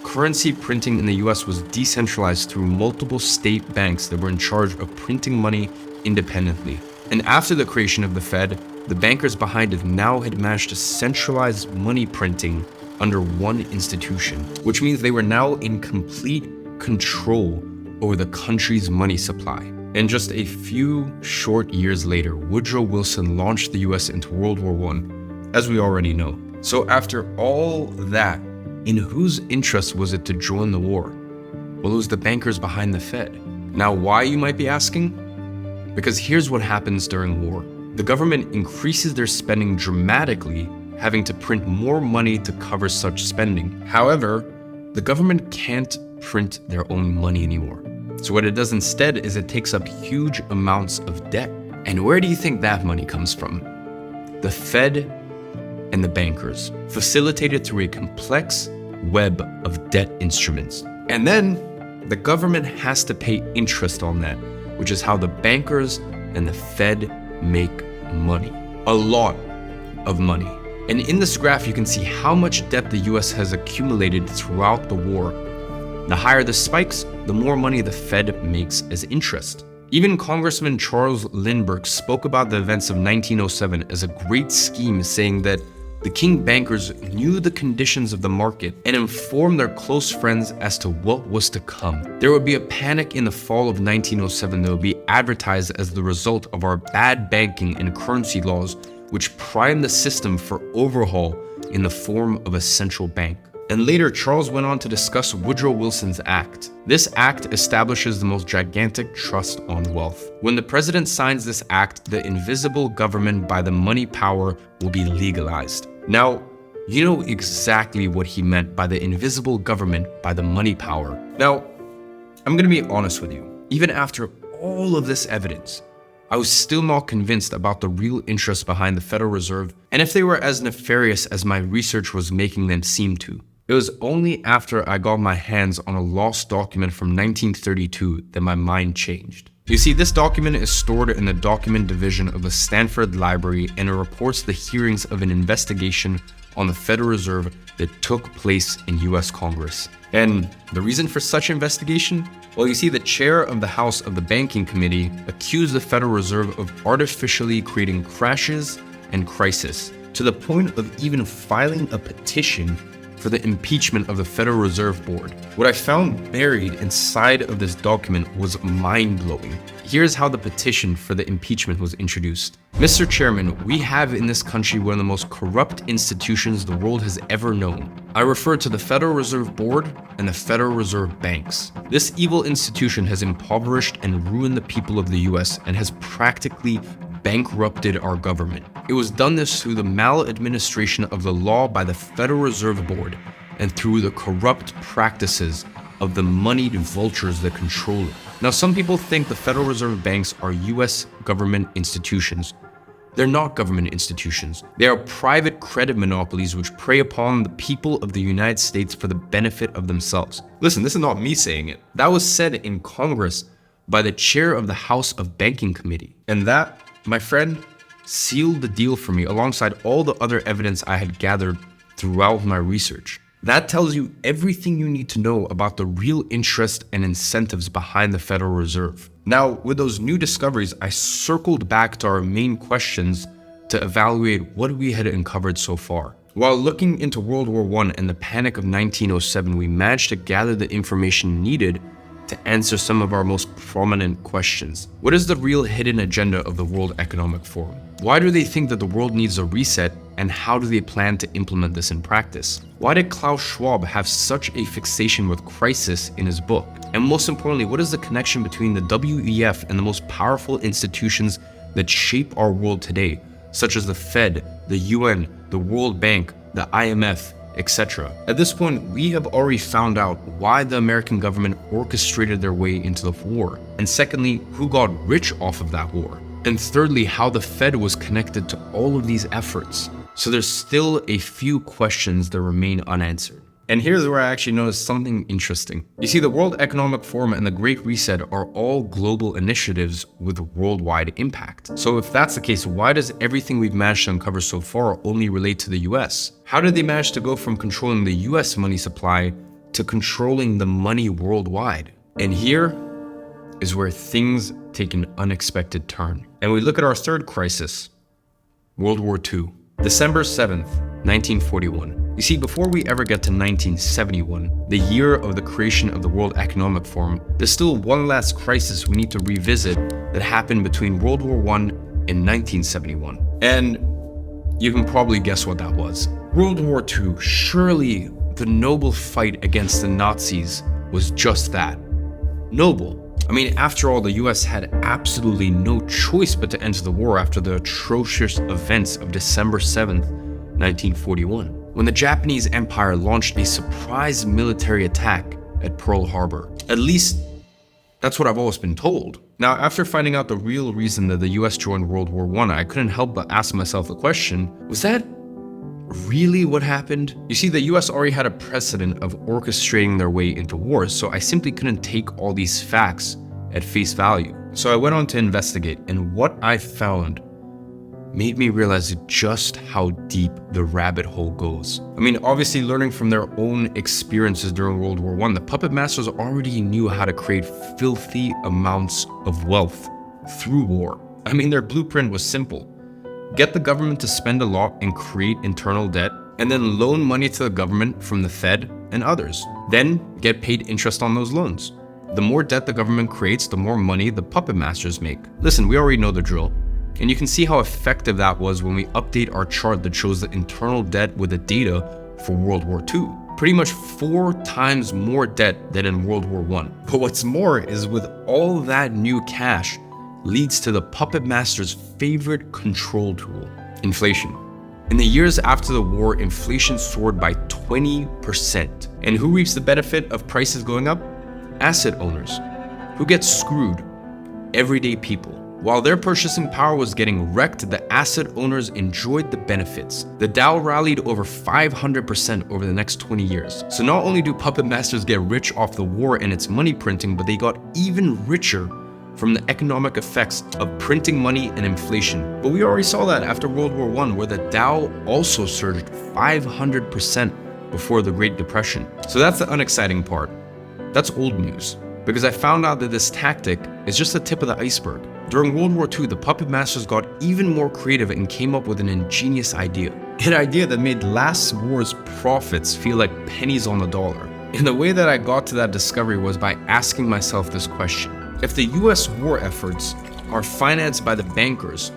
currency printing in the US was decentralized through multiple state banks that were in charge of printing money independently. And after the creation of the Fed, the bankers behind it now had managed to centralize money printing under one institution, which means they were now in complete control over the country's money supply. And just a few short years later, Woodrow Wilson launched the US into World War I, as we already know. So after all that, in whose interest was it to join the war? Well, it was the bankers behind the Fed. Now, why, you might be asking? Because here's what happens during war. The government increases their spending dramatically, having to print more money to cover such spending. However, the government can't print their own money anymore. So what it does instead is it takes up huge amounts of debt. And where do you think that money comes from? The Fed and the bankers, facilitated through a complex web of debt instruments. And then the government has to pay interest on that, which is how the bankers and the Fed make money. A lot of money. And in this graph, you can see how much debt the US has accumulated throughout the war. The higher the spikes, the more money the Fed makes as interest. Even Congressman Charles Lindbergh spoke about the events of 1907 as a great scheme, saying that the king bankers knew the conditions of the market and informed their close friends as to what was to come. There would be a panic in the fall of 1907 that would be advertised as the result of our bad banking and currency laws, which primed the system for overhaul in the form of a central bank. And later, Charles went on to discuss Woodrow Wilson's act. This act establishes the most gigantic trust on wealth. When the president signs this act, the invisible government by the money power will be legalized. Now, you know exactly what he meant by the invisible government by the money power. Now, I'm gonna be honest with you. Even after all of this evidence, I was still not convinced about the real interest behind the Federal Reserve and if they were as nefarious as my research was making them seem to. It was only after I got my hands on a lost document from 1932 that my mind changed. You see, this document is stored in the document division of the Stanford Library, and it reports the hearings of an investigation on the Federal Reserve that took place in US Congress. And the reason for such investigation? Well, you see, the chair of the House of the Banking Committee accused the Federal Reserve of artificially creating crashes and crisis, to the point of even filing a petition for the impeachment of the Federal Reserve Board. What I found buried inside of this document was mind-blowing. Here's how the petition for the impeachment was introduced. Mr. Chairman, we have in this country one of the most corrupt institutions the world has ever known. I refer to the Federal Reserve Board and the Federal Reserve Banks. This evil institution has impoverished and ruined the people of the US and has practically bankrupted our government. It was done this through the maladministration of the law by the Federal Reserve Board and through the corrupt practices of the moneyed vultures that control it. Now, some people think the Federal Reserve banks are US government institutions. They're not government institutions. They are private credit monopolies which prey upon the people of the United States for the benefit of themselves. Listen, this is not me saying it. That was said in Congress by the chair of the House of Banking Committee. And that, my friend, sealed the deal for me alongside all the other evidence I had gathered throughout my research. That tells you everything you need to know about the real interest and incentives behind the Federal Reserve. Now, with those new discoveries, I circled back to our main questions to evaluate what we had uncovered so far. While looking into World War I and the Panic of 1907, we managed to gather the information needed to answer some of our most prominent questions. What is the real hidden agenda of the World Economic Forum? Why do they think that the world needs a reset, and how do they plan to implement this in practice? Why did Klaus Schwab have such a fixation with crisis in his book? And most importantly, what is the connection between the WEF and the most powerful institutions that shape our world today, such as the Fed, the UN, the World Bank, the IMF, etc. At this point, we have already found out why the American government orchestrated their way into the war. And secondly, who got rich off of that war. And thirdly, how the Fed was connected to all of these efforts. So there's still a few questions that remain unanswered. And here's where I actually noticed something interesting. You see, the World Economic Forum and the Great Reset are all global initiatives with worldwide impact. So if that's the case, why does everything we've managed to uncover so far only relate to the US? How did they manage to go from controlling the US money supply to controlling the money worldwide? And here is where things take an unexpected turn. And we look at our third crisis, World War II, December 7th, 1941. You see, before we ever get to 1971, the year of the creation of the World Economic Forum, there's still one last crisis we need to revisit that happened between World War I and 1971. And you can probably guess what that was. World War II, surely the noble fight against the Nazis was just that, noble. I mean, after all, the US had absolutely no choice but to enter the war after the atrocious events of December 7th, 1941, when the Japanese Empire launched a surprise military attack at Pearl Harbor. At least, that's what I've always been told. Now, after finding out the real reason that the US joined World War I couldn't help but ask myself the question, was that really what happened? You see, the US already had a precedent of orchestrating their way into wars, so I simply couldn't take all these facts at face value. So I went on to investigate, and what I found made me realize just how deep the rabbit hole goes. I mean, obviously learning from their own experiences during World War I, the puppet masters already knew how to create filthy amounts of wealth through war. I mean, their blueprint was simple. Get the government to spend a lot and create internal debt, and then loan money to the government from the Fed and others. Then get paid interest on those loans. The more debt the government creates, the more money the puppet masters make. Listen, we already know the drill. And you can see how effective that was when we update our chart that shows the internal debt with the data for World War II. Pretty much 4 times more debt than in World War I. But what's more is with all that new cash leads to the puppet master's favorite control tool, inflation. In the years after the war, inflation soared by 20%. And who reaps the benefit of prices going up? Asset owners. Who get screwed? Everyday people. While their purchasing power was getting wrecked, the asset owners enjoyed the benefits. The Dow rallied over 500% over the next 20 years. So not only do puppet masters get rich off the war and its money printing, but they got even richer from the economic effects of printing money and inflation. But we already saw that after World War I, where the Dow also surged 500% before the Great Depression. So that's the unexciting part. That's old news, because I found out that this tactic is just the tip of the iceberg. During World War II, the puppet masters got even more creative and came up with an ingenious idea. An idea that made last war's profits feel like pennies on the dollar. And the way that I got to that discovery was by asking myself this question. If the US war efforts are financed by the bankers,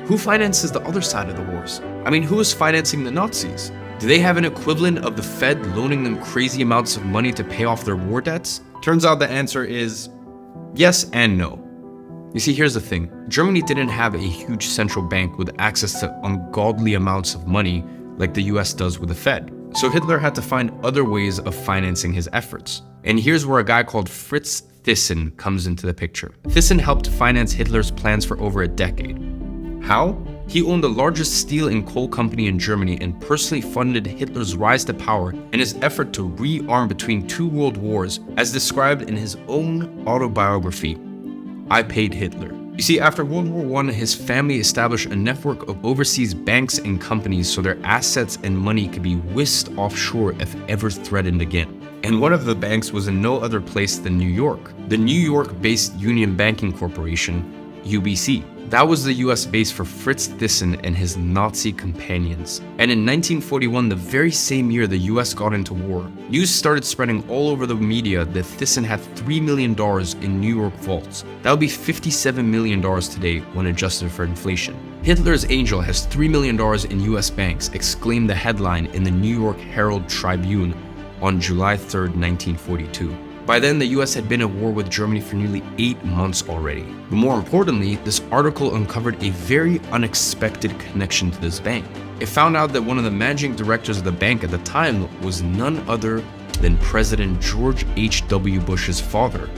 who finances the other side of the wars? I mean, who is financing the Nazis? Do they have an equivalent of the Fed loaning them crazy amounts of money to pay off their war debts? Turns out the answer is yes and no. You see, here's the thing. Germany didn't have a huge central bank with access to ungodly amounts of money like the US does with the Fed. So Hitler had to find other ways of financing his efforts. And here's where a guy called Fritz Thyssen comes into the picture. Thyssen helped finance Hitler's plans for over a decade. How? He owned the largest steel and coal company in Germany and personally funded Hitler's rise to power and his effort to rearm between 2 world wars, as described in his own autobiography, I Paid Hitler. You see, after World War I, his family established a network of overseas banks and companies so their assets and money could be whisked offshore if ever threatened again. And one of the banks was in no other place than New York, the New York-based Union Banking Corporation, UBC. That was the US base for Fritz Thyssen and his Nazi companions. And in 1941, the very same year the US got into war, news started spreading all over the media that Thyssen had $3 million in New York vaults. That would be $57 million today when adjusted for inflation. Hitler's angel has $3 million in US banks, exclaimed the headline in the New York Herald Tribune on July 3rd, 1942. By then, the US had been at war with Germany for nearly 8 months already. But more importantly, this article uncovered a very unexpected connection to this bank. It found out that one of the managing directors of the bank at the time was none other than President George H.W. Bush's father,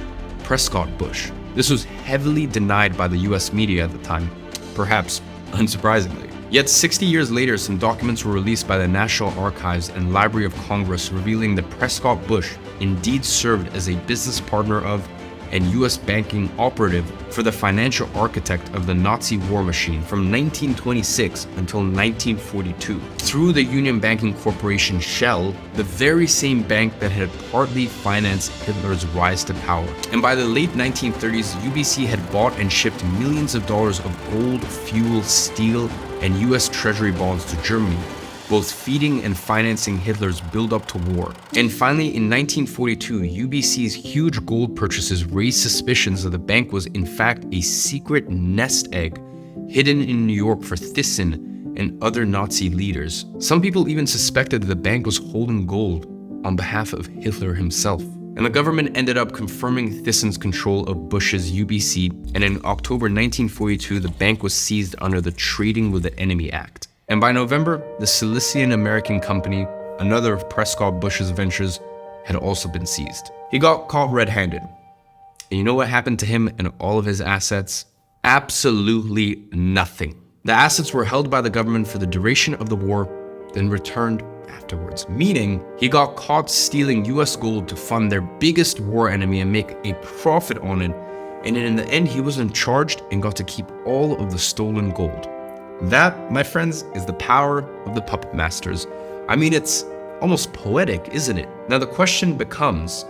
Prescott Bush. This was heavily denied by the US media at the time, perhaps unsurprisingly. Yet 60 years later, some documents were released by the National Archives and Library of Congress revealing that Prescott Bush indeed served as a business partner of and U.S. banking operative for the financial architect of the Nazi war machine from 1926 until 1942 through the Union Banking Corporation Shell, the very same bank that had partly financed Hitler's rise to power. And by the late 1930s, UBC had bought and shipped millions of dollars of gold, fuel, steel, and U.S. Treasury bonds to Germany, both feeding and financing Hitler's build-up to war. And finally, in 1942, UBC's huge gold purchases raised suspicions that the bank was in fact a secret nest egg hidden in New York for Thyssen and other Nazi leaders. Some people even suspected that the bank was holding gold on behalf of Hitler himself. And the government ended up confirming Thyssen's control of Bush's UBC, and in October 1942, the bank was seized under the Trading with the Enemy Act. And by November, the Silesian American company, another of Prescott Bush's ventures, had also been seized. He got caught red-handed. And you know what happened to him and all of his assets? Absolutely nothing. The assets were held by the government for the duration of the war, then returned afterwards. Meaning, he got caught stealing US gold to fund their biggest war enemy and make a profit on it. And in the end, he wasn't charged and got to keep all of the stolen gold. That, my friends, is the power of the puppet masters. I mean, it's almost poetic, isn't it? Now the question becomes,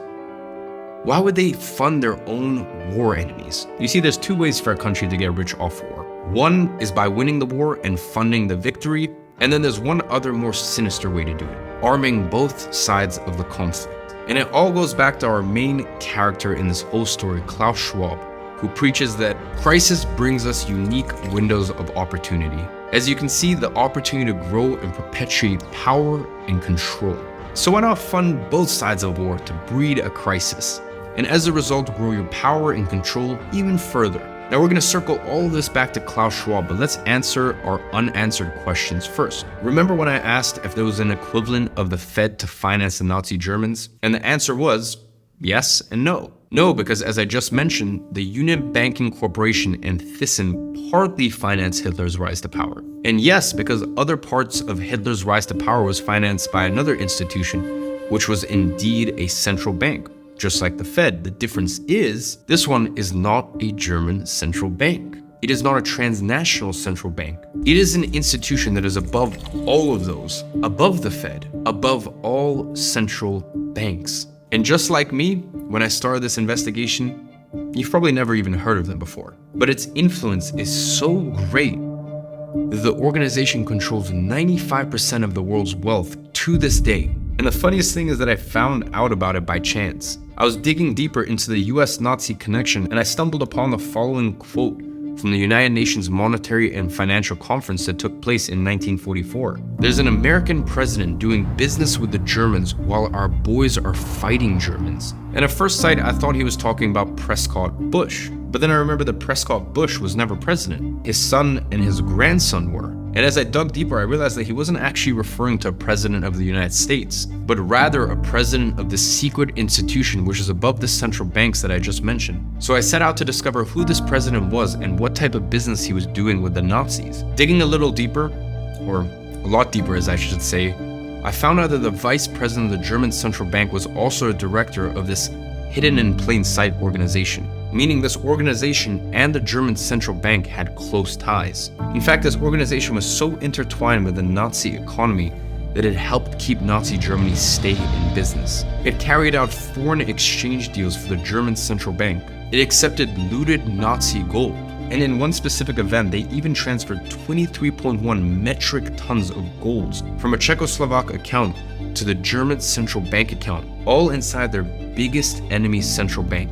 why would they fund their own war enemies? You see, there's two ways for a country to get rich off war. One is by winning the war and funding the victory, and then there's one other more sinister way to do it, arming both sides of the conflict. And it all goes back to our main character in this whole story, Klaus Schwab, who preaches that crisis brings us unique windows of opportunity. As you can see, the opportunity to grow and perpetuate power and control. So why not fund both sides of war to breed a crisis? And as a result, grow your power and control even further. Now we're going to circle all of this back to Klaus Schwab, but let's answer our unanswered questions first. Remember when I asked if there was an equivalent of the Fed to finance the Nazi Germans? And the answer was yes and no. No, because as I just mentioned, the Union Banking Corporation and Thyssen partly financed Hitler's rise to power. And yes, because other parts of Hitler's rise to power was financed by another institution, which was indeed a central bank. Just like the Fed, the difference is this one is not a German central bank. It is not a transnational central bank. It is an institution that is above all of those, above the Fed, above all central banks. And just like me, when I started this investigation, you've probably never even heard of them before. But its influence is so great that the organization controls 95% of the world's wealth to this day. And the funniest thing is that I found out about it by chance. I was digging deeper into the US Nazi connection, and I stumbled upon the following quote from the United Nations Monetary and Financial Conference that took place in 1944. There's an American president doing business with the Germans while our boys are fighting Germans. And at first sight, I thought he was talking about Prescott Bush. But then I remember that Prescott Bush was never president. His son and his grandson were. And as I dug deeper, I realized that he wasn't actually referring to a president of the United States, but rather a president of the secret institution which is above the central banks that I just mentioned. So I set out to discover who this president was and what type of business he was doing with the Nazis. Digging a little deeper, or a lot deeper as I should say, I found out that the vice president of the German central bank was also a director of this hidden in plain sight organization, meaning this organization and the German central bank had close ties. In fact, this organization was so intertwined with the Nazi economy that it helped keep Nazi Germany stay in business. It carried out foreign exchange deals for the German central bank. It accepted looted Nazi gold. And in one specific event, they even transferred 23.1 metric tons of gold from a Czechoslovak account to the German central bank account, all inside their biggest enemy central bank,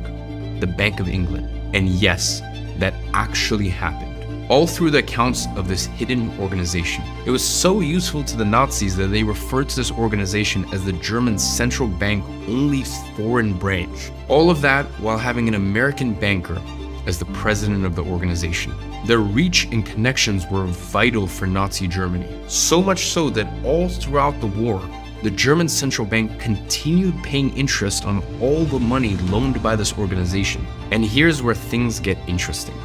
the Bank of England. And yes, that actually happened. All through the accounts of this hidden organization. It was so useful to the Nazis that they referred to this organization as the German central bank only foreign branch. All of that while having an American banker as the president of the organization. Their reach and connections were vital for Nazi Germany. So much so that all throughout the war, the German central bank continued paying interest on all the money loaned by this organization. And here's where things get interesting.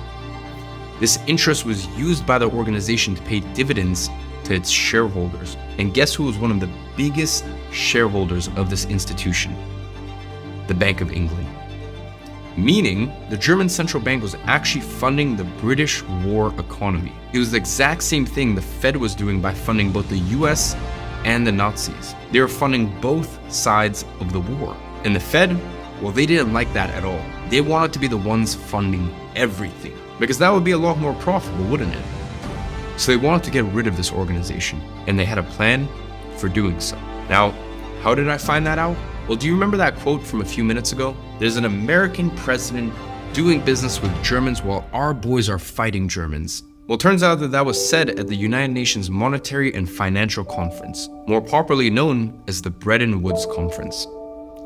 This interest was used by the organization to pay dividends to its shareholders. And guess who was one of the biggest shareholders of this institution? The Bank of England. Meaning, the German central bank was actually funding the British war economy. It was the exact same thing the Fed was doing by funding both the US and the Nazis. They were funding both sides of the war. And the Fed, well, they didn't like that at all. They wanted to be the ones funding everything, because that would be a lot more profitable, wouldn't it? So they wanted to get rid of this organization, and they had a plan for doing so. Now, how did I find that out? Well, do you remember that quote from a few minutes ago? There's an American president doing business with Germans while our boys are fighting Germans. Well, it turns out that that was said at the United Nations Monetary and Financial Conference, more popularly known as the Bretton Woods Conference.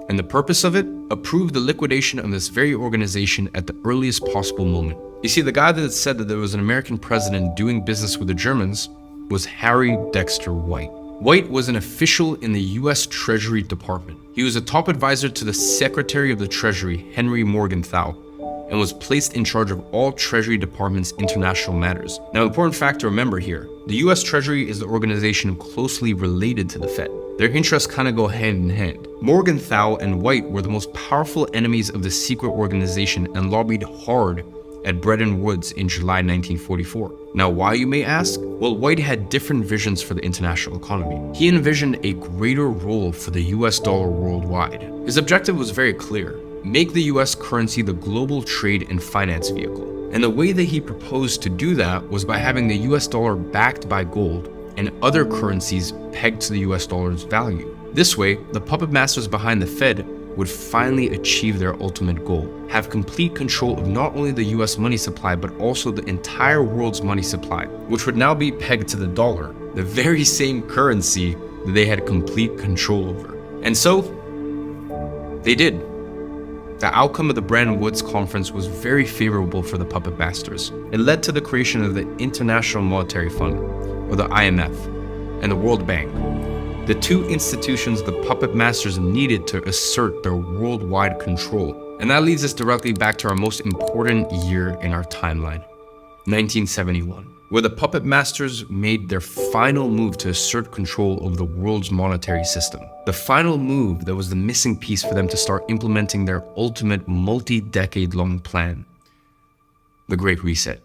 And the purpose of it? Approved the liquidation of this very organization at the earliest possible moment. You see, the guy that said that there was an American president doing business with the Germans was Harry Dexter White. White was an official in the US Treasury Department. He was a top advisor to the Secretary of the Treasury, Henry Morgenthau, and was placed in charge of all Treasury Department's international matters. Now, an important fact to remember here, the US Treasury is the organization closely related to the Fed. Their interests kind of go hand in hand. Morgenthau and White were the most powerful enemies of the secret organization and lobbied hard at Bretton Woods in July 1944. Now, why, you may ask? Well, White had different visions for the international economy. He envisioned a greater role for the US dollar worldwide. His objective was very clear: make the US currency the global trade and finance vehicle. And the way that he proposed to do that was by having the US dollar backed by gold and other currencies pegged to the US dollar's value. This way, the puppet masters behind the Fed would finally achieve their ultimate goal: have complete control of not only the US money supply, but also the entire world's money supply, which would now be pegged to the dollar, the very same currency that they had complete control over. And so, they did. The outcome of the Bretton Woods Conference was very favorable for the puppet masters. It led to the creation of the International Monetary Fund, or the IMF, and the World Bank, the two institutions the puppet masters needed to assert their worldwide control. And that leads us directly back to our most important year in our timeline, 1971, where the puppet masters made their final move to assert control over the world's monetary system. The final move that was the missing piece for them to start implementing their ultimate multi-decade long plan, the Great Reset.